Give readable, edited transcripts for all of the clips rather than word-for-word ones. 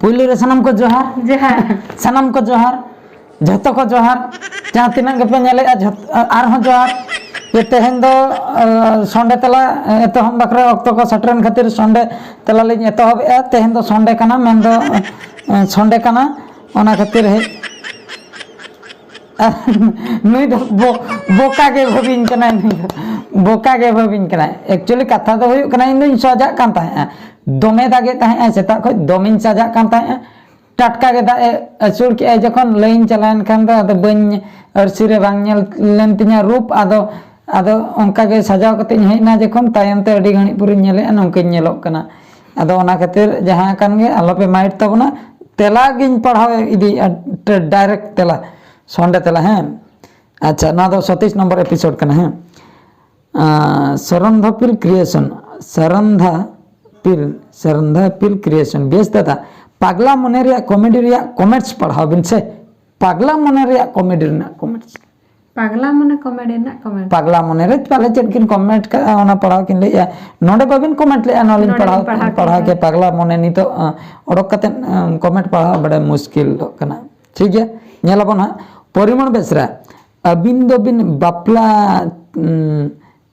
पुइलो रे सनम को जोहार सनम को जोहार झतो को जोहार जहाँ तीना गपे नेले आरहों जोहार ये तेहेन दो संडे तला एतहम बकरा अक्तो को सटरन खातिर संडे तला लिन एतहब तेहेन दो संडे कना मेन दो संडे कना ओना खातिर है नुई दो बोका के भाबिन कना बोका के भाबिन कना एक्चुअली कथा दो हुई कना इन सजा कान ताहे दमे दागे ताहे सेता खो दमिन सजा कान ताहे टटका के दा असुर के जखन लाइन चलान खान दो बन अरसी रे बांग नेल लेन तिना रूप आदो आदो उनका के सजाव कते हेना जखन तायम ते अडी घणी पुरी नेले नंके नेलोक कना आदो ओना खातिर जहां कान गे आलोपे माइट तबना तेला गिन पढ़ाव इदी डायरेक्ट तेला संडे तेला हैं अच्छा ना दो 37 नंबर एपिसोड कना हैं सरंधापिल क्रिएशन सरंधापिल क्रिएशन बेस दादा पागला मने रे कॉमेडी रे कमेंट्स पढ़ाव बिन से पागला मने रे कॉमेडी रे कमेंट्स पागला मने कॉमेडी ना कमेंट पागला मने रे पहले चेक किन कमेंट का ओना पढ़ाव किन ले नोडे बाबिन कमेंट ले नॉलेज पढ़ाव के पागला मने नी तो ओडक कते कमेंट पढ़ाव बड़ा मुश्किल कना ठीक है नेलाबन हा परिमल बेसरा अबिन दो बिन बापला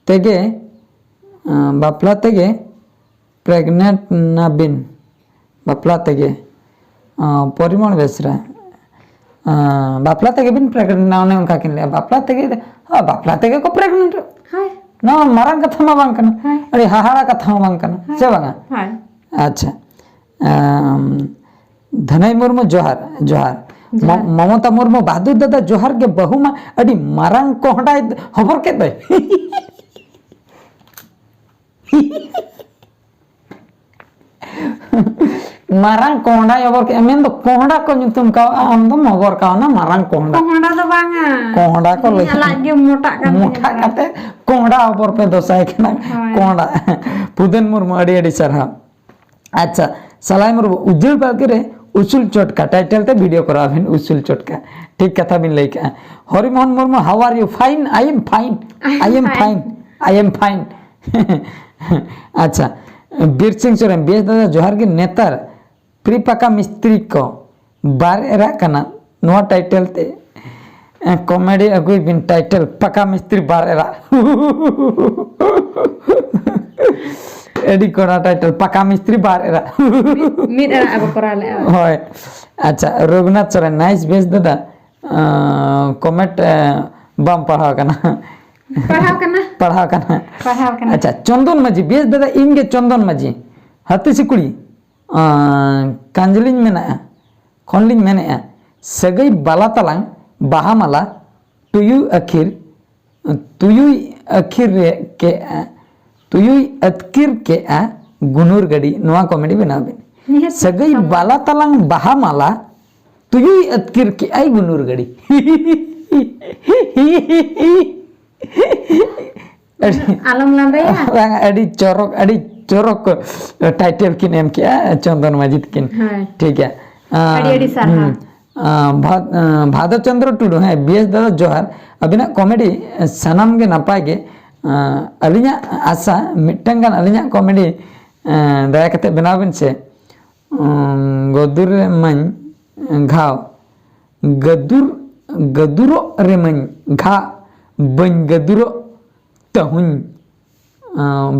तेगे प्रेग्नेंट ना बिन बापला तेगे परिमल बेसरा बापला तेगे बिन प्रेग्नेंट ना उनका किन ले बापला तेगे को प्रेग्नेंट हाय ना मारंग कथा मा बांग कना अरे हाहाड़ा कथा मा बांग कना से बांगा हाय अच्छा धनय मुर्मू जोहार जोहार ममता मुर्मू बहादुर दादा जोहार के बहु मा अडी मारंग कोहडा खबर के दे मारंग कोहडा खबर के मेन दो कोहडा को तुम का आम दो मगर का ना मारंग कोहडा दो बांगा कोहडा को ले लागे मोटा कते कोहडा खबर पे दोसाय कना कोहडा पुदन मुर्मू अडी अडी सरहा अच्छा सलाय मुर्मू उज्जवल बालके रे उसूल चोटका टाइटल ते वीडियो करा बिन उसूल चोटका ठीक कथा बिन लई का Harimohan Murmu how are you fine I am fine अच्छा बीर सिंह सोरेन बेस दादा जोहार के नेतार प्रीपाका मिस्त्री को बार एरा कना नोआ टाइटल ते कॉमेडी अगुई बिन टाइटल पका मिस्त्री बार एरा एडी कोना टाइटल पका मिस्त्री बार एरा मिड एरा अब करा ले होय अच्छा रघुनाथ सोरेन नाइस बेस दादा कमेंट बम पढ़ाव कना अच्छा चंदन माझी बेस दादा इनगे चंदन माझी हती सिकुड़ी कांजलिन मेना खनलिन मेने सगई बाला तलांग बाहा माला तुयु अतकिर के गुनूर गड़ी नोआ कॉमेडी बना बिन सगई बाला तलांग बाहा माला तुयु अतकिर के आई गुनूर गड़ी आलम लांदया अड़ी चोरक टाइटल की नेम किया चंदन मजिद किन ठीक है अड़ी सरहा भादव चंद्र टुडू है बीएस दादा जोहार अबिना कॉमेडी सनम के नपाय के अलिया आशा मिट्टंगन अलिया कॉमेडी दया कते बनाबिन से गदुर मन घाव गदुरो रे मन घा बन गदुरो तहुन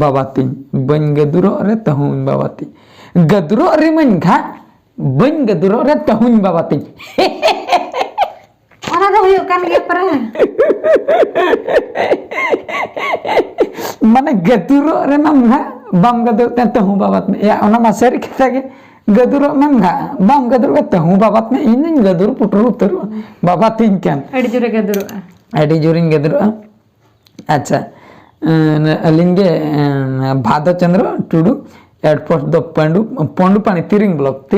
बाबाती बन गदुरो रे तहुन बाबाती गदुरो रे मन घा बन गदुरो रे तहुन बाबाती ओना दो हुयु कान गे पर माने गदुरो रे नमघा बम गदुरो ते तहु बाबात में या ओना मा सरी कथा के गदुरो नमघा बम गदुरो तहु बाबात में इन गदुरो पुटरो उतर बाबातीन कान अडी जोरिन गदुरो अच्छा अलिंगे भादव चंद्र टुडू एयरपोर्ट दो पंडुपानी तिरिंग ब्लॉक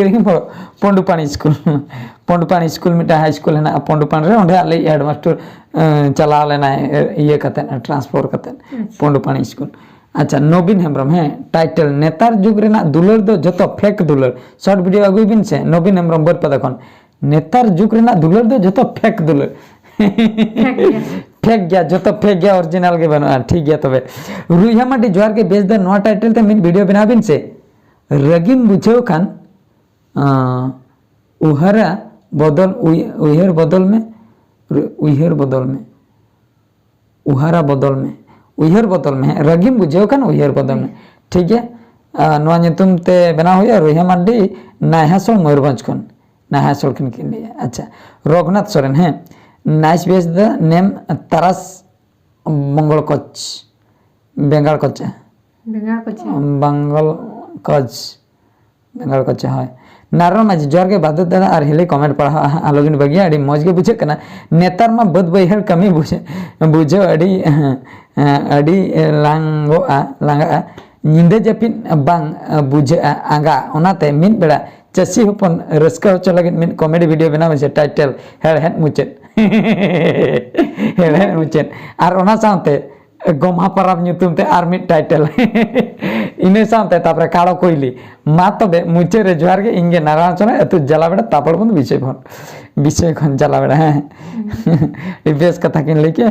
पंडुपानी स्कूल मिटा हाई स्कूल है ना पंडुपानी रे ओंडे आले हेडमास्टर चला लेना ये कते ट्रांसफर कते पंडुपानी स्कूल अच्छा नवीन हेम्ब्रम है टाइटल नेतार जुग रेना दुलर दो जतो फेक दुलर शॉर्ट वीडियो अगुई बिन से नवीन हेम्ब्रम बर पदा खन नेतार जुग रेना दुलर दो जतो फेक दुलर फेक गया जो तो फेक गया ओरिजिनल के बना ठीक गया तबे रुइहा माटी जोहार के बेच द नोआ टाइटल ते मिन वीडियो बना बिन से रगिम बुझेव खान उहरा बदल उहर बदल में उहर बदल में उहारा बदल में उहर बदल में रगीम बुझेव खान उहर बदल में ठीक है नवा ᱧᱩᱛᱩᱢ ते बना हुआ रुहिया मार्डी नायहासोल मयूरभंज खन नायहासोल खन के लिए अच्छा रघुनाथ सोरेन है नाइस बेस द नेम तारास मंगल कोच बेंगाल कोच बेंगाल को छे बंगाल कोच बेंगाल कोच है नारायण माझी जोर के बाद दादा और हिले कमेंट पढ़ा आलोगिन बगिया अड़ी मौज के बुझे कना नेतार मा बद बैहर कमी बुझे बुझे अड़ी लांगा निंदे जपिन बांग बुझे आंगा ओनाते मिन बेड़ा चसी हपन रस्का होचो लगे मिन कॉमेडी वीडियो बना में टाइटल हेड मुचेत हेड मुचेत और ओना साथे गोमा परब ᱧᱩᱛᱩᱢ ते आर मिट टाइटल इने साथे तापरे काड़ो कोइली मा तबे मुचे रे जोहार के इंगे नारायण चने अतु जला बेड़ा तापड़ बंद विषय खन जला बेड़ा है बेस कथा किन लेके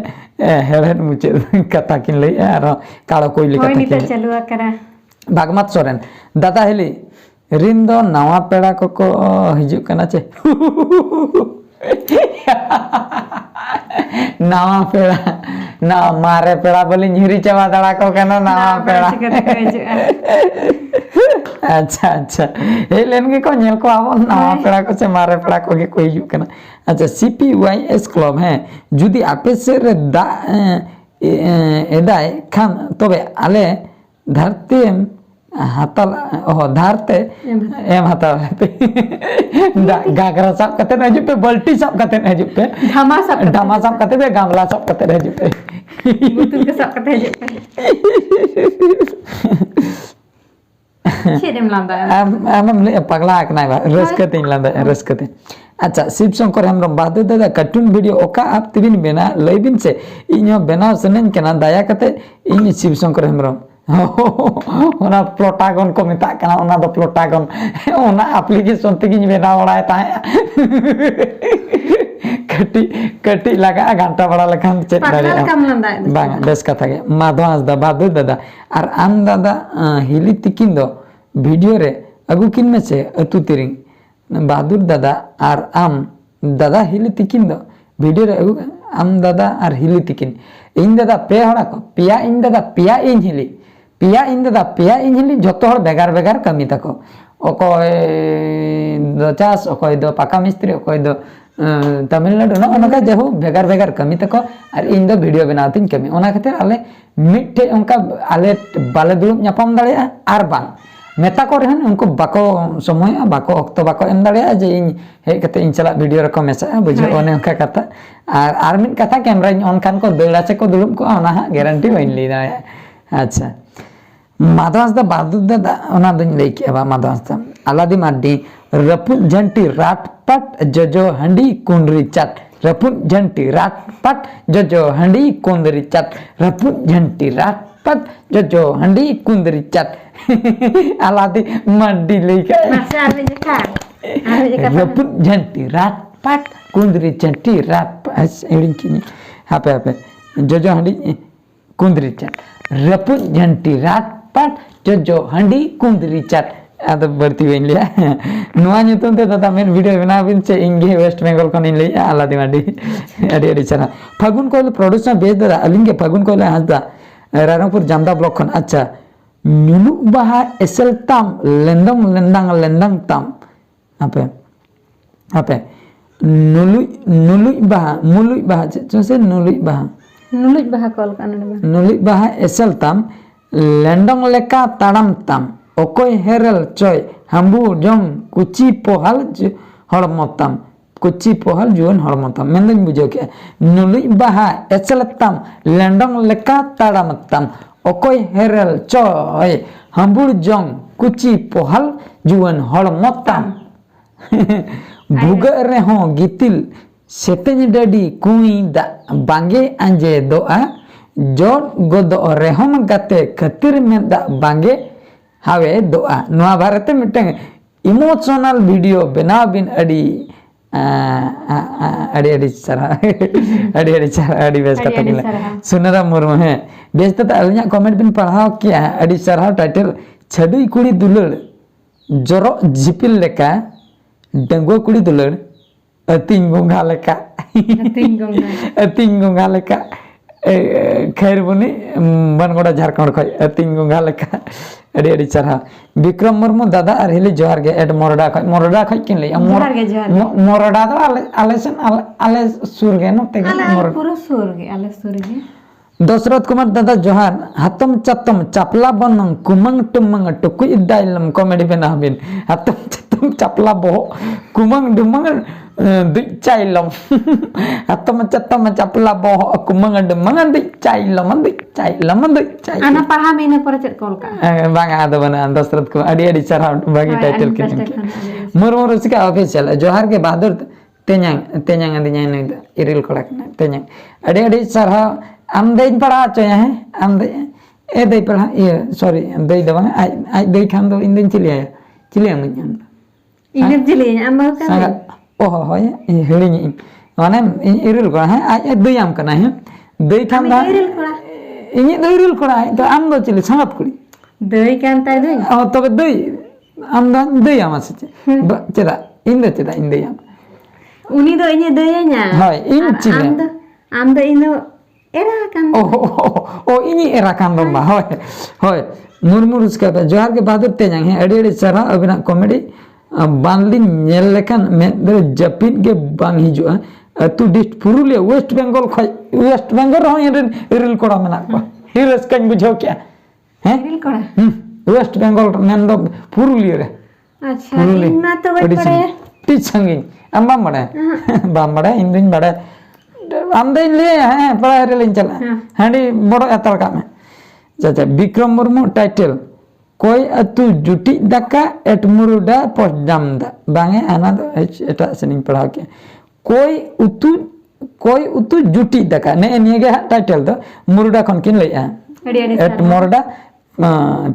हेड मुचे कथा किन ले और काड़ो कोइली होय कथा निते किन चालू करा भागमत सोरेन दादा हेली रिन दो नवा पेड़ा को हिजु कना चे नवा पेड़ा ना मारे पेड़ा बोली झिरी चबा दड़ा को कना नवा पेड़ा अच्छा अच्छा ए लेन के को नेल को आवो नवा पेड़ा को से मारे पेड़ा को के को हिजु कना अच्छा CPYS क्लब है जुदी आपे से दा एदाय खान तबे आले धरती हातल धारते एम हातल गागरा साब कते हजू पे बल्टी साब कते हजू पे धामा साब कते पे गामला साब कते हजू पे बुतुल के सब कते हजू पे छेदेम लांदा आम ले पगला आकना बा रसकते लांदा रसकते अच्छा शिव शंकर हेमरम बादे दादा कार्टून वीडियो ओका आप तिबिन बेना लइबिन से इño बेनाव सनेन केना दया कते इन शिव शंकर हेमरम ओना प्लोटागन को मेता कना ओना दो प्लोटागन ओना एप्लीकेशन तेगिन बेना बड़ाय ताहे कटी लगा घंटा बड़ा लखन चेक दारे बांग बेस कथा के माधव हांसदा बादू दादा और आम दादा हिली तिकिन दो वीडियो रे अगु किन में से अतु तिरिंग बहादुर दादा और आम दादा हिली तिकिन दो वीडियो रे अगु आम दादा और हिली तिकिन इन दादा पे हड़ा को पिया इन दादा पिया इन हिली पिया इन दादा पिया इन हिली जतो हड़ बेगार बेगार कमी तको ओकोय दो चास ओकोय दो पाका मिस्त्री ओकोय दो तमिलनाडु न ओनका जेहो बेगार बेगार कमी तको और इन दो वीडियो बनावतिन कमी ओना खातिर आले मिठे उनका आले बाले दुलुम ᱧᱟᱯᱟᱢ दाड़िया आर बांग मेता को रहन उनको बाको समय बाको अक्तो बाको एम दाड़िया जे इन हे कते इन चला वीडियो रको मेसा बुझे ओने उनका कथा आर मिन कथा कैमरा ऑन खान को देड़ा से को दुलुम को ओना गारंटी वइन ली दाड़िया अच्छा माधवास दा बादू दा ओना दिन लई के बा माधवास दा आलादी माड्डी रपुन झंटी राटपट जजो हंडी कुंडरी चट रपुन झंटी राटपट जजो हंडी कुंडरी चट रपुन झंटी राटपट जजो हंडी कुंडरी चट आलादी माड्डी लई के रपुन झंटी राटपट कुंडरी चंटी राट एडिंग की हापे हापे जजो हंडी कुंडरी चट रपुन झंटी राटपट जजो हंडी कुंडरी चट आदो बढ़ती हुई लिया नुआ ᱧᱩᱛᱩᱢ ते दादा मेन वीडियो बना बिन से इंगे वेस्ट बंगाल को नहीं लिया आलादी माडी अड़ी अड़ी चला फागुन कोइल प्रोड्यूसर बेच दादा अलिंगे फागुन कोइल हंसदा रायरंगपुर जामदा ब्लॉक खन अच्छा नुलु बाहा एसल ताम लेंदंग लेंदंग लेंदंग ताम आपे आपे नुलु बाहा मुलु बाहा से नुलु बाहा कॉल करने नुलु बाहा एसल ताम लेंदंग लेका ताड़म ताम ओकोय हेरल चोय हम्बू जम कुची पोहल हड़मताम कुची पोहल जुवन हड़मताम मेंदन बुझो के नुलुई बाहा एचलताम लेंडंग लेका ताड़मताम ओकोय हेरल चोय हम्बू जम कुची पोहल जुवन हड़मताम भुगा रे हो गितिल सेतेन डडी कुई दा बांगे अंजे दोआ जोड गोदो रेहम गाते खतिर में दा बांगे हावे दोआ नुआ भारते मिटंग इमोशनल वीडियो बना बिन अड़ी अड़ी अड़ी सरा अड़ी अड़ी सरा अड़ी बेस कथा किला सुनरा मुर्मु है बेस तो अलनिया कमेंट बिन पढ़ाओ किया अड़ी सरा टाइटल छडुई कुड़ी दुलड़ जरो जिपिल लेका डंगुआ कुड़ी दुलड़ अतिंग गोंगा लेका Tinggung dah. अतिंग गोंगा लेका खैर बुनी बनगोड़ा झारखंड खय अतिंग गोंगा लेका अड़ी अड़ी चरहा विक्रम मुर्मू दादा और हिली जोहार गे एड मोरडा खय किन ले जोहार गे, जोहार गे। मोरडा दो आले सन आले सुर गे नो ते Ala pura surga, ala surga. Dashrath Kumar दादा जोहार हातम चतम चापला बनंग कुमंग टुमंग टुकु इदाइलम कॉमेडी बना बिन हातम चतम चापला बो कुमंग डुमंग दिचाइलम हातम चतम चापला बो कुमंग डुमंग दिचाइलम दिचाइलम Anak paham ini project kolka. बांग आदो बना दशरथ कुमार अड़ी अड़ी चरहा बागी टाइटल के मुरमु रुचिका ऑफिशियल जोहार के बहादुर तेन्यांग अंदिन्यां ने इरिल कोड़ा तेन्यांग अड़ी अड़ी चरहा आम दे पढ़ा चोया है आम दे ए दे पढ़ा ये सॉरी दे दबा आई दे खान दो इन दिन चिलिया मुझे Ini jelinya amal kan. sangat oh hoy helinya mana iril ko है आई दे आम करना है दे खान दा Iril kola. ini दे iril ko तो आम दो चिली sangat कुड़ी Doi kan tadi. oh तो दे आम दा दे आम से चेदा इन दे आम Uni do ini doyanya. Hai, ini cile. Anda ini era kan. oh ini era kan domba hoy Murmu रुचका पे जोहार के बहादुर तेजांग है अड़ी अड़ी चरा अबिना कॉमेडी बांधली नेल लेखन में दे जपिन के बांग हिजुआ तू डिस्ट पुरुलिया वेस्ट बंगाल रहो इरिल कोड़ा मेना को हिरस कन बुझो क्या हैं Iril kola. वेस्ट बंगाल में दो पुरुलिया रे Acha, ina to wait pada ya. T संगी अम्बा बड़ा इंदिन बड़ा आमदन ले हैं पढ़ा रे लेन चला हांडी बड़ो अतर का में चाचा विक्रम मुर्मू टाइटल कोई अतु जुटी दका एट मुरुडा पोजदामदा बांगे आना दो एटा सनिंग पढ़ा के कोई उतु जुटी दका ने निये टाइटल दो मुरुडा खन किन ले एट मुरुडा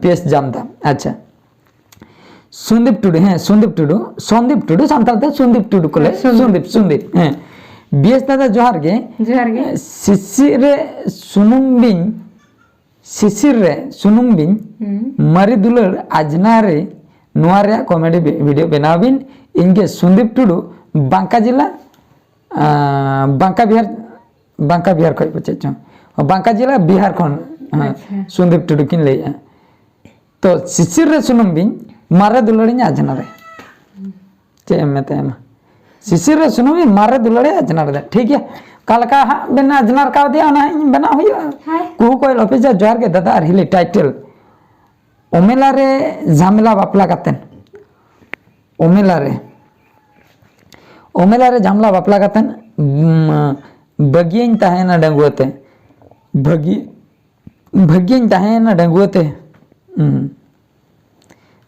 पीएस जामदा अच्छा सुंदीप टुडू संताल ते सुंदीप टुडू कोले सुंदीप हैं बीएस दादा जोहार गे शिशिर रे सुनुम बिन मरी दुलर आजना रे नुआरिया कॉमेडी वीडियो बनाविन इनके सुंदीप टुडू बांका जिला बांका बिहार खय बचे छ बांका जिला बिहार खन सुंदीप टुडू किन ले तो शिशिर रे सुनुम बिन मारे दुलड़ी आजना रे चे एमते एम शिशिर रे सुनुम बिन मारे दुलड़ी आजना रे ठीक है कालका बेना आजनार का दिया ना बना हुआ कुहू कोई ऑफिसर जोहार के दादा और हिली टाइटल ओमेला रे झामेला बापला कातेन ओमेला रे झामला बापला कातेन बगियन ताहेना डंगुते भगियन ताहेना डंगुते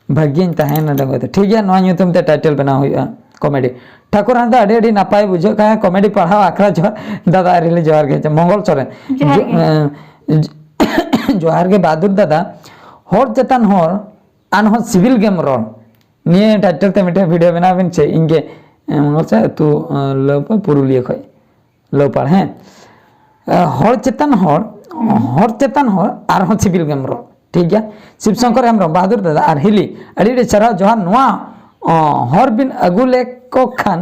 भाग्यन ताहेना डंगुते ठीक है नवा ᱧᱩᱛᱩᱢ ते टाइटल बना हुआ कॉमेडी ठाकुर हांदा अड़ी अड़ी नापाय बुझो का कॉमेडी पढ़ाव आखरा जो दादा रिले जोहार के मंगल सोरेन जोहार के बहादुर दादा होर चेतन होर आन हो सिविल गेम रोल निये टाइटल ते मिटे वीडियो बनाबिन छे इंगे मंगल से तू लोप पुरुलिया खय लोपाड़ हैं होर चेतन होर आर हो सिविल गेम रोल ठीक है शिवशंकर हेम्ब्रम बहादुर दादा और हिली अड़ी अड़ी चरा जोहार नुआ हर बिन अगुले को खान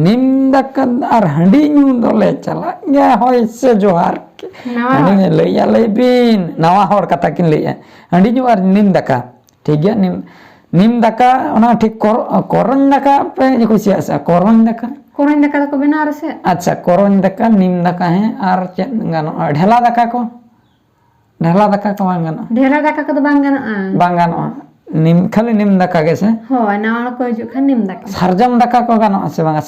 निम दकन और हंडी न्यू दोले चला ये होय से जोहार के हंडी लैया ले बिन नवा हर कथा किन लैया हंडी न्यू और निम दका ठीक है निम दका ओना ठीक कोरन दका पे कुछ ऐसा कोरन दका को बना रसे अच्छा कोरन दका निम दका है और चेत गानो ढेला दका को ढेला दका को bang गानो निम खाली निम दका कैसे हो नावल को जो खान निम दका सरजम दका को गानो से बांगा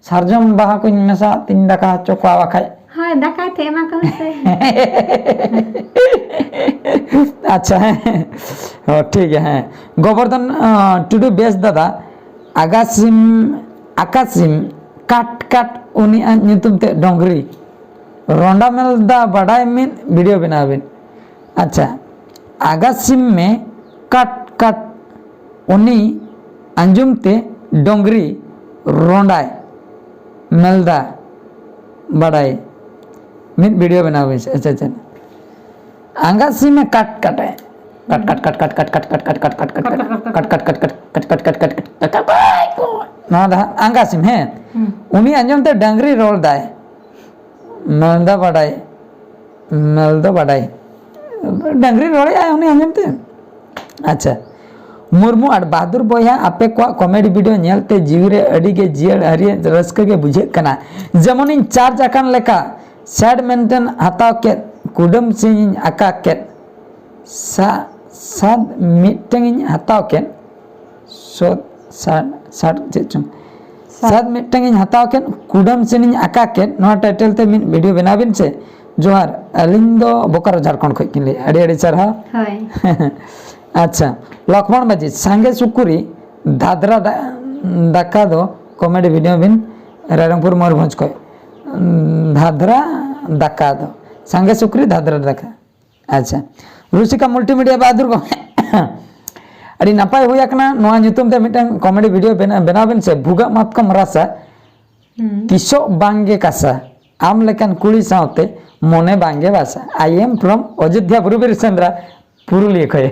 सरजम बाहा को मेसा तीन दका चोकवा वाखाय हां दका थे मा को से अच्छा है हो ठीक है गोवर्धन टुडू बेस दादा आकाशिम काट उनी ᱧᱩᱛᱩᱢ ते डोंगरी रोंडा मेल दा बड़ाई मिन वीडियो बनाबिन अच्छा आगासिम में कट उनी अंजुम ते डोंगरी रोंडाय मेलदा बड़ाई मिन वीडियो बनाबिन अच्छा आगासिम में कट है cut cut cut cut cut cut cut cut cut cut cut cut cut cut cut cut cut cut ना दा आंगासिम है उनी अंजम ते डंगरी रोल दाय मेलदा बड़ाई डंगरी रोल आय उनी अंजम ते अच्छा मुर्मू और बहादुर बॉया आपे को कॉमेडी वीडियो नेलते जीवरे अड़ी के जियल हरिय रस्क के बुझे कना जेमन इन चार्ज अकान लेका सैड मेंटेन हताव के कुडम सिंह आका के साद मीटिंग हताव के सो साड चेचुम साद मीटिंग हताव के कुडम सिंह आका के नो टाइटल ते मिन वीडियो बनाबिन से जोहार अलिंग दो बोकारो झारखंड खै किनले अड़ी अड़ी सरहा हाय अच्छा लक्ष्मण माजी सांगे सुकुरी दादरा दाका दो कॉमेडी वीडियो बिन रायरंगपुर मयूरभंज को दादरा दाका दो सांगे सुकुरी दादरा दाका अच्छा रुचिका मल्टीमीडिया बहादुर को अड़ी नपाय हुई कना नोआ नितुम ते मिटन कॉमेडी वीडियो बनाव बिन से भुगा मातकम रासा किसो बांगे कासा आम लेकन कुड़ी सावते मोने बांगे वासा I am from Ayodhya Burubir Chandra Purulia खय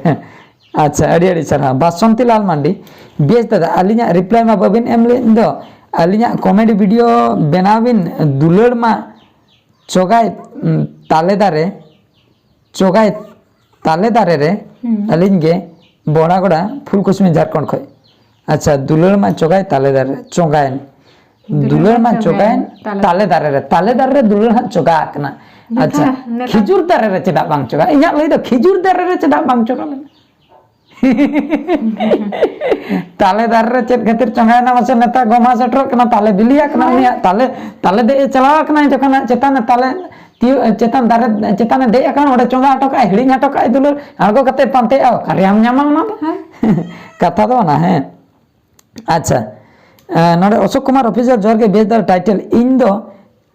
अच्छा अड़ी अड़ी सर बासंती लाल मांडी बेस दादा अलिया रिप्लाई मा बाबिन एमले दो अलिया कॉमेडी वीडियो बनाविन दुलड़ मा चोगाय तालेदारे रे अलिन गे बोड़ागोड़ा फुलकुसमी झारखंड खय अच्छा दुलड़ मा चोगाय तालेदारे चोगायन दुलड़ मा चोगायन तालेदारे रे दुलड़ हा चोगा आकना अच्छा खिजुर दारे रे चेदा बांग चोगा इया लई दो खिजुर दारे रे चेदा बांग चोगा ताले दार रे चेत खातिर चंगायना मसे नेता गोमा सेटर कना ताले बिलिया कना उनिया ताले दे चलावा कना जखना चेतन ताले चेतन दारे चेतन दे कना ओडे चंगा अटका हिडिंग अटका दुलर आगो कते पांते आ कार्याम न्यामा ना कथा दो ना है अच्छा नोडे अशोक कुमार ऑफिसर जोर के बेजदार टाइटल इन दो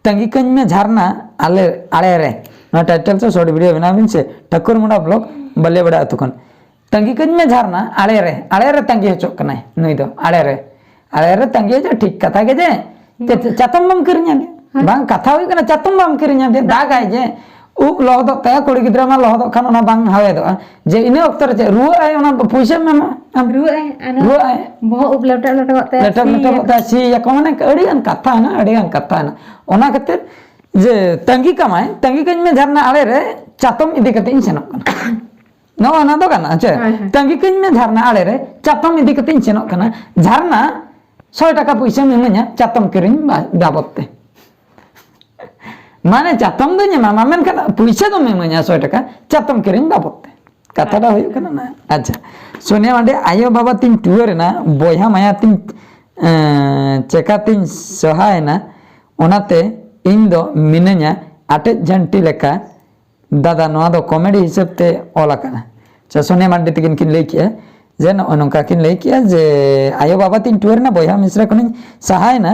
तंगी कñ में झरना आले आड़े रे ना टाइटल से शॉर्ट वीडियो बनाबिन से ठकुर मुंडा ब्लॉग बल्ले बड़ा अतुकन तंगी कñ में झरना आड़े रे तंगी हचोक कनाय नुई दो आड़े रे तंगी जो ठीक कथा के जे चातम बम किरिnya दे बांग कथा हुई कना चातम बम किरिnya दे दागाय जे उ लहदो ते कुड़ी गिद्रा मा लहदो खान ओना बांग हावे दो जे इने अक्तर जे रुआ आय ओना पैसा में रुआ आय बहु उपलटा लटा सी या कोने अड़ी अन कथा ना अड़ी अन कथा ना ओना खातिर जे तंगी कमाय तंगी कñ में झरना आड़े रे चातम इदी कते इन सेनक कना नवा ना दो कना अच्छा तंगी कñ में झरना आड़े रे चातम इदी कते इन सेनक कना झरना 100 टाका पैसा में इमा냐 चातम किरिñ बाबते माने चातम दो ᱧᱟᱢᱟ मेनखान पैसा दो इमा냐 100 टाका चातम किरिñ बाबते कथा दा हुई कना ना अच्छा सोनिया मांडे आयो बाबा तीन टूर ना बोया माया तीन चेका तीन सहाय ना ओनाते इन दो मिना냐 आटे झंटी लेका दादा नोआ दो कॉमेडी हिसाब ते ऑल आकना चा सोनिया मांडे तकिन किन लई किया जे नोंका किन लई किया जे आयो बाबा तीन टूर ना बोया मिश्रा कोनी सहाय ना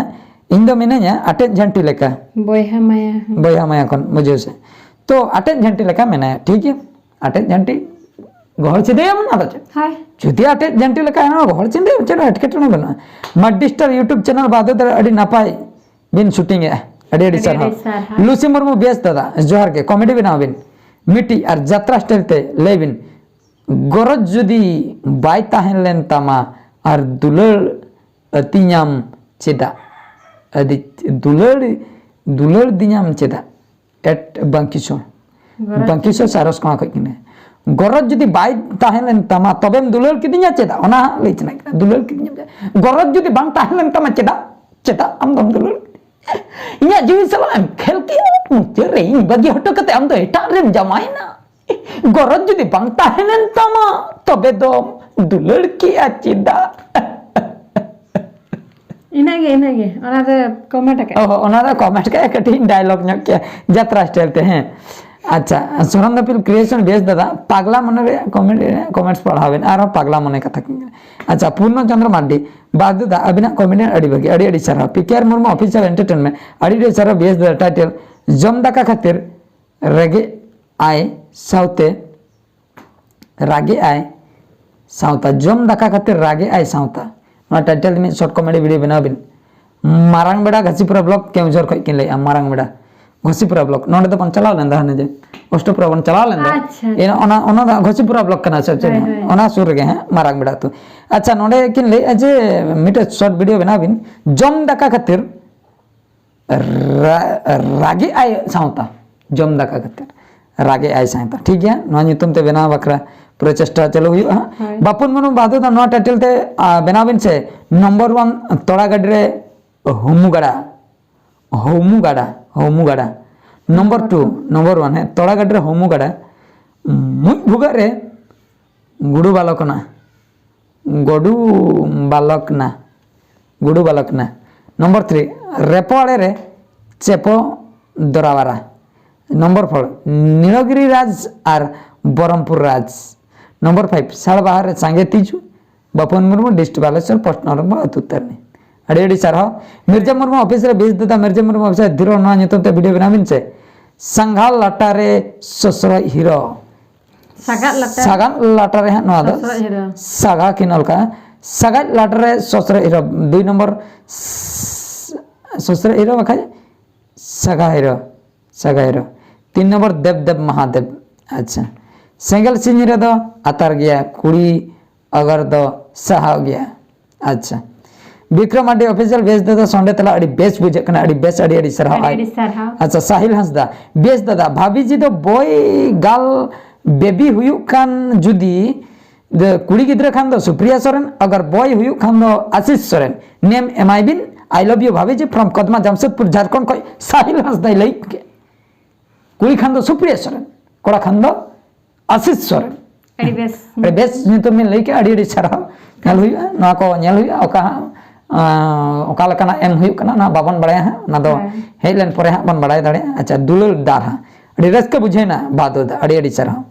इन दो मिना냐 आटे झंटी लेका बोया माया कोन मुझे से तो आटे झंटी लेका मेना ठीक है आटे झंटी गहल चिदे मन आदा चे हाय जुदी आटे झंटी लेका है ना गहल चिदे चलो हटकेटने बना मड्डिस्टर यूट्यूब चैनल बादो दर अडी नापाय बिन शूटिंग है अडी अडी सर लूसी मुर्मू बेस दादा जोहार के कॉमेडी बनाव बिन मिटी और यात्रा स्टाइल ते लेबिन गरज जुदी बाय ताहेन लेन तमा और दुलड़ अतियाम चेदा अदि दुलड़ दियाम चेदा एट बंकिसो सारस को किने गरज जुदी बाय ताहेन लेन तमा तबेम दुलड़ किदिया चेदा ओना लई चना दुलड़ किदिया गरज जुदी बांग ताहेन लेन तमा चेदा आम दम दुलड़ इया जीवी सलाम खेल के मुचरे इन बगी हटो कते आम तो एटा रेम जमाइना गरज जुदी बांग ताहेन तमा तबे दो दुलड़ की चेदा इनागे ओना दे कमेंट के ओना दे कमेंट के कटिंग डायलॉग न के यात्रा स्टाइल ते हैं अच्छा सोरम दपिल क्रिएशन बेस दादा पागला मने रे कमेंट्स पढ़ावेन आरो पागला मने कथा अच्छा पूर्ण चंद्र माड्डी बादु दा अबिना कॉमेडियन अडी बगे अडी sir PKR Murmu official entertainment अडी सर बेस दा टाइटल जम दाका खातिर रेगे आय साउते रागे आय साउता जम दाका खातिर रागे आय साउता ना टाइटल में शॉर्ट कॉमेडी वीडियो बनाबिन मारांग बेड़ा घसीपुरा ब्लॉग केउझर खय किन लई मारांग बेड़ा घोसीपुरा ब्लॉक नोडे तो बन चला लेंदा हने जे अष्टपुरा बन चला लेंदा अच्छा। ए ओना दा घोसीपुरा ब्लॉक कना सब हाय, हाय। ओना सुर गे हैं माराग बेड़ा तो अच्छा नोडे किन ले जे मिटे शॉर्ट वीडियो बना बिन जम दाका खातिर रागी आय सावता जम दाका खातिर रागे आय सावता ठीक है नो नितुम ते बना बकरा प्रचेष्टा चलो हुई हाय। बापुन मनु बादो दा नो टाइटल ते बना बिन से नंबर 1 तोड़ा गड रे होमू गाड़ा नंबर 1 है तोड़ा गड रे होमू गाड़ा मुई भुगा रे गुडू बालक ना नंबर 3 रेपोड़े रे चेपो दोरावारा नंबर 4 नीलगिरी राज और बरमपुर राज नंबर 5 सालबाहर रे सांगे तीजू बपन मुर्मू डिस्ट्रिक्ट बालेश्वर पोस्ट नरम उत्तरनी अड़ी अड़ी सारहाव मिर्जा मुर्मू ऑफिस रे बेस दादा मिर्जा मुर्मू ऑफिस धीरो ना नितम ते वीडियो बनाबिन से संघाल लाटा रे ससुर हीरो सागा लाटा रे नो दा सागा किनल का सागा लाटा रे ससुर हीरो 2 नंबर ससुर हीरो बखाय सागा हीरो 3 नंबर देव महादेव अच्छा सेंगल सिंह रे दो आतार गया कुड़ी अगर दो सहा गया अच्छा विक्रम आडी ऑफिशियल बेस दादा संडे तला अड़ी बेस बुझे कना अड़ी बेस अड़ी सरहा अच्छा साहिल हंसदा बेस दादा भाभी जी दो बॉय गाल बेबी हुयु खान जुदी कुड़ी गिद्रा खान दो सुप्रिया सोरेन अगर बॉय हुयु खान दो Ashish Soren name am I been I love you bhabhi ji from Kadma Jamshedpur Jharkhand को साहिल हंसदा लई के कुड़ी खान दो सुप्रिया सोरेन कोड़ा खान दो आशीष सोरेन अड़ी बेस नितो में लई के अड़ी सरहा नेल हुयु ना को नेल हुयु ओका ओका लकना एम हुयु कना ना बाबन बड़ाया है ना दो हेलन परे हा बन बड़ाय दाड़े अच्छा दुलल दार हा अड़ी रस्के बुझे ना बादो दा अड़ी सरहा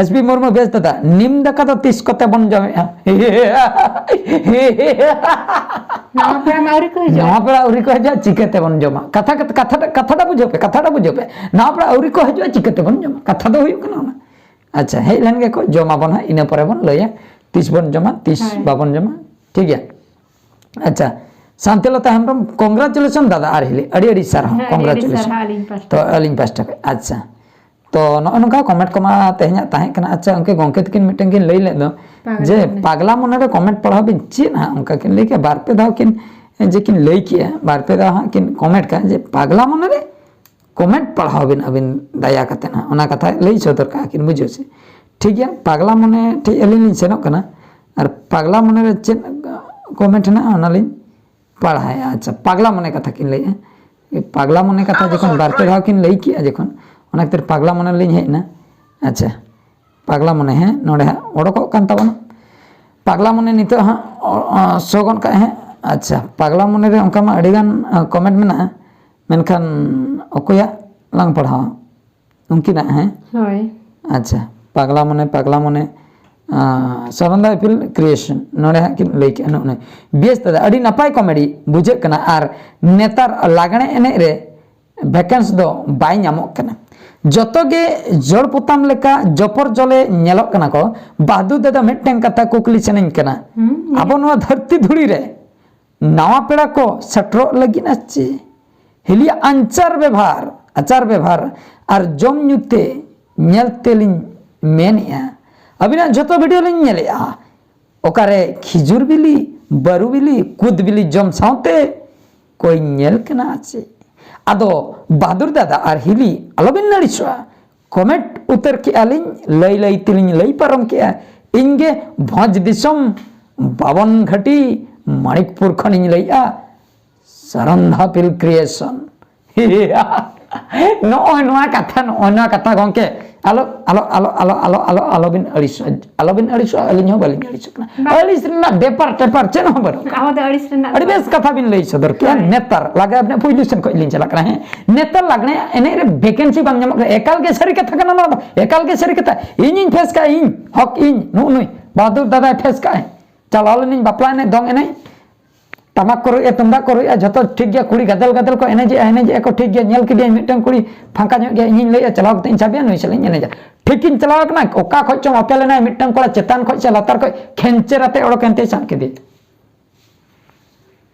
एसबी मुर्मू बेस दादा निम दका तो 30 कते बन जमे नवा पेड़ा औरी को जा चिकते बन जमा कथाटा बुझो पे नवा पेड़ा औरी को हजो चिकते बन जमा कथा दो हुयु कना ना अच्छा हेलन गे को जमा बन हा इने परे बन लया 30 बन जमा 30 बाबन जमा ठीक है अच्छा शांतिलता हेम्ब्रम कांग्रेचुलेशन दादा आर हिली अड़ी सारहा कांग्रेचुलेशन तो अलिंग पास्टा पे अच्छा तो नका कमेंट कमा तेहना ताहे कना अच्छा उनके गोंके तकिन मिटन किन लई ले दो जे पागला मने रे कमेंट पढ़ा बिन ची ना उनका किन लई के बार पे दाव किन जे किन लई किया बार पे दाव किन कमेंट का जे पागला मने रे कमेंट पढ़ा बिन अबिन दया कते ना ओना कथा लई छोतर का किन बुझो से ठीक है पागला मने ठीक अलिन सेनो कना और पागला मने रे चे कमेंट ना ओना लई पढ़ाया अच्छा पागला मने कथा किन लई पागला मने कथा जखन बार पे दाव किन लई किया जखन ओना खातिर पागला मने लिंग हेना अच्छा पागला मने है नोडे ओडको कान तबन पागला मने नितो हा सोगन का है अच्छा पागला मने रे उनका मा अडिगान कमेंट में ना मेनखान ओकोया लांग पढ़ा उनकी ना है होय अच्छा पागला मने सरंदा फिल्म क्रिएशन नोडे किन लई के नोने बेस दादा अडी नपाय कॉमेडी बुझे कना आर नेतार लागणे एने रे वैकेंस दो बाय नामक कना जोतोगे जोड़ पुताम लेका जोपर जले नेलोक कना को बादू दादा मिटटें कथा कुकली चनन कना आबो नवा धरती धुड़ी रे नवा पेड़ा को सटरो लगिन अच्छे हिली आचार व्यवहार और जम नुते नेलते लिन मेनिया अबिना जोतो वीडियो लिन नेलेआ ओकारे खिजुर बिली बारू बिली कुद बिली जम साउते कोई नेल कना अच्छे आदो बहादुर दादा और हिली अलबिन नड़ीसवा कमेंट उतर के आलिन लई तिलिन लई परम के इंगे भोज दिसम बावन घटी माणिकपुर खनिन लईआ सरंधा पिल क्रिएशन नोआ कथा गंके आलोबिन अड़िस अलिन हो बालिन अड़िस अड़िस ना डेपर टेपर चेन हो बरो अड़ी बेस कथा बिन लई सदर के नेतार लागे अपने पोजिशन को लिन चला है नेतार लागने एने रे वैकेंसी बांग जम एकाल के सरी कथा कना ना एकाल के सरी कथा इन फेस का इन हक इन नुई बहादुर दादा फेस का चलाल निन बापला ने दंग एने टमाक को रुया तुमदा को रुया जतो ठीक गया कुड़ी गदल को एने जे को ठीक गया नेल किदिया मिटन कुड़ी फांका ᱧᱚᱜ गया इन लई चलाव कते चाबिया नुई चले एने जा ठीक इन चलाव कना ओका खो चो अपेल ना मिटन कोला चेतान खो से लतार को खेंचेराते ओडो केनते सान के दे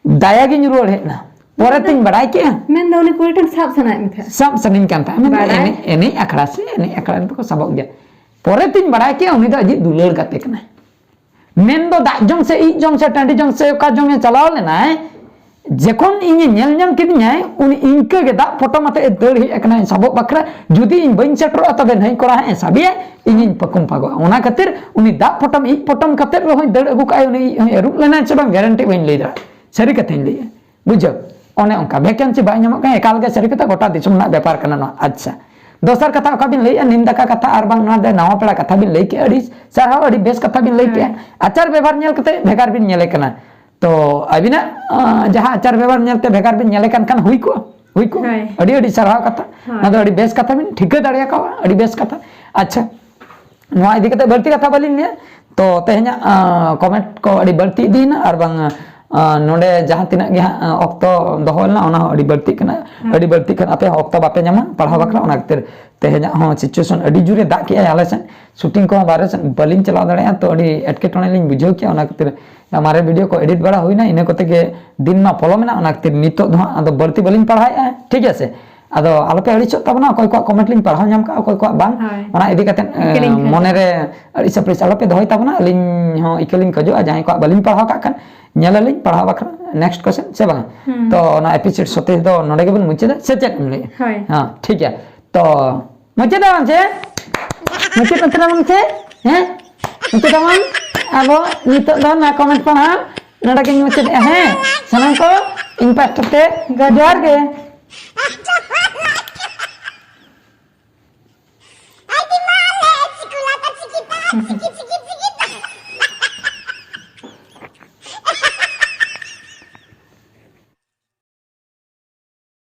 दाया गिन रुड़ हेना पोरे तीन बड़ाई के मैं दो ने कोई टन साफ सनाए में था सब सनिन कांता मैं बड़ाई? एने अखड़ा से एने अखड़ा में को सबक गया पोरे तीन बड़ाई के उनी दा अजी दुलर गाते कना मेन दो दाजों से ई जों से टांडी जों से का जों में चलाओ लेना है जखन इने नेल नेल किदियाय उनी इनके गे दा फोटो मते दड़ ही एकना सबक बकरा जुदी इन बइन सेटर तबे नहीं करा है साबिया इन पकुम पागो ओना खातिर उनी दा फोटो ई फोटो खातिर रहो दड़ अगु काय उनी रुक लेना से बang गारंटी बइन लेदा सरी कथे ले बुझो ओने उनका वैकेंसी बाय नामक का एकाल गे सरी कथा गोटा दिसम ना व्यापार कना ना अच्छा दोसर कथा का बिन लैया निंदा का कथा आर बांग ना दे नावा पेड़ा कथा बिन लै के अड़ी सरहाव अड़ी बेस कथा बिन लै के आचार व्यवहार नेल कते भेगार बिन नेले कना तो अबिना जहां आचार व्यवहार नेलते भेगार बिन नेले कान हुई को अड़ी अड़ी सरहाव कथा ना अड़ी बेस कथा बिन ठीक दाड़िया का अड़ी बेस कथा अच्छा नवा इदी कते बर्ती कथा बलिन ने तो तेहना कमेंट को अड़ी बर्ती दीना आर बांग नोडे जहां तिना गे ऑक्तो दोहलना ओना अड़ी बर्ती कना अड़ी बर्ती कना पे ऑक्तो बापे न्यामा पढ़ा बकरा ओना खातिर तेहना हो सिचुएशन अड़ी जुरे दा के आले सन शूटिंग को बारे सन बलिन चला दड़या तो अड़ी एटके टणे लिन बुझो के ओना खातिर हमारे वीडियो को एडिट बड़ा हुई ना इने कोते के दिन में फॉलो में ना ओना खातिर नितो दो आदो बर्ती बलिन पढ़ाया ठीक है से आदो आलोपे अड़ी चो तबना कोई को कमेंट लिन पढ़ा नाम का कोई को बांग ओना इदी कते मने रे अड़ी सप्रेस आलोपे दोहय तबना लिन हो इकलिन खजो जाय को बलिन पढ़ा का कन नेललिन पढ़ा बकरा नेक्स्ट क्वेश्चन से बांग तो ना एपिसोड 27 दो नोडे के बन मुचे से चेक ले हां ठीक है तो मुचे दावन से मुचे पत्र मुचे हैं मुचे दावन अब नितो दो ना कमेंट पढ़ा नोडे के मुचे हैं सनम को इन पास्टर ते गजवार के Ay, di males, si kulata, si kita,